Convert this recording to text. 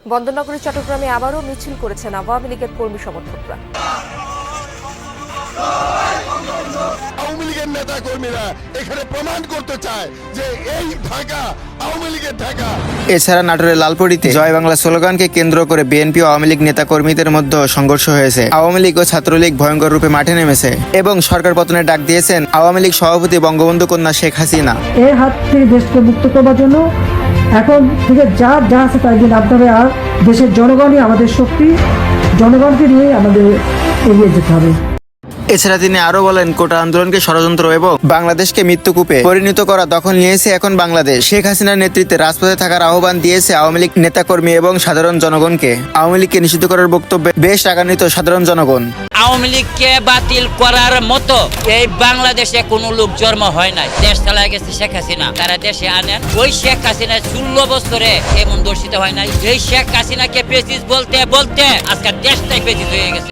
বন্দরনগরী চট্টগ্রামে আবারও মিছিল করেছেন আওয়ামী লীগের কর্মী সমর্থকরা। আওয়ামী লীগের নেতা কর্মীরা এখানে প্রমাণ করতে চায় যে এই ঢাকা আওয়ামী লীগের ঢাকা। এছাড়া নাটোরের লালপরিতে জয় বাংলা স্লোগানকে কেন্দ্র করে বিএনপি ও আওয়ামী লীগ নেতা কর্মীদের মধ্যে সংঘর্ষ হয়েছে। আওয়ামী লীগ ও ছাত্রলীগ ভয়ঙ্কর রূপে মাঠে নেমেছে এবং সরকার পতনের ডাক দিয়েছেন আওয়ামী লীগ সভাপতি বঙ্গবন্ধু কন্যা শেখ হাসিনা। এর হাত থেকে দেশকে মুক্ত করবার জন্য এখন থেকে যা আছে তাই দিয়ে নামতে হবে। আর দেশের জনগণই আমাদের শক্তি, জনগণকে নিয়ে আমাদের এগিয়ে যেতে হবে। এছাড়া তিনি আরো বলেন, কোটা আন্দোলনকে ষড়যন্ত্র এবং বাংলাদেশকে মৃত্যুকূপে পরিণত করা দখল নিয়েছে এখন বাংলাদেশ। শেখ হাসিনার নেতৃত্বে রাজপথে থাকার আহ্বান দিয়েছে আওয়ামী লীগ নেতাকর্মী এবং সাধারণ জনগণকে। আওয়ামী লীগকে নিষিদ্ধ করার বক্তব্যে বেশ রাগান্বিত সাধারণ জনগণ। আওয়ামী লীগকে বাতিল করার মতো এই বাংলাদেশে কোনো লোক জন্ম হয় নাই। দেশ চালায় গেছে শেখ হাসিনা, তারা দেশে আনেন। ওই শেখ হাসিনা 16 বছরে এমন দর্শিত হয় নাই। এই শেখ হাসিনাকে পেচিস বলতে বলতে আজকে দেশটাই পেচিস হয়ে গেছে।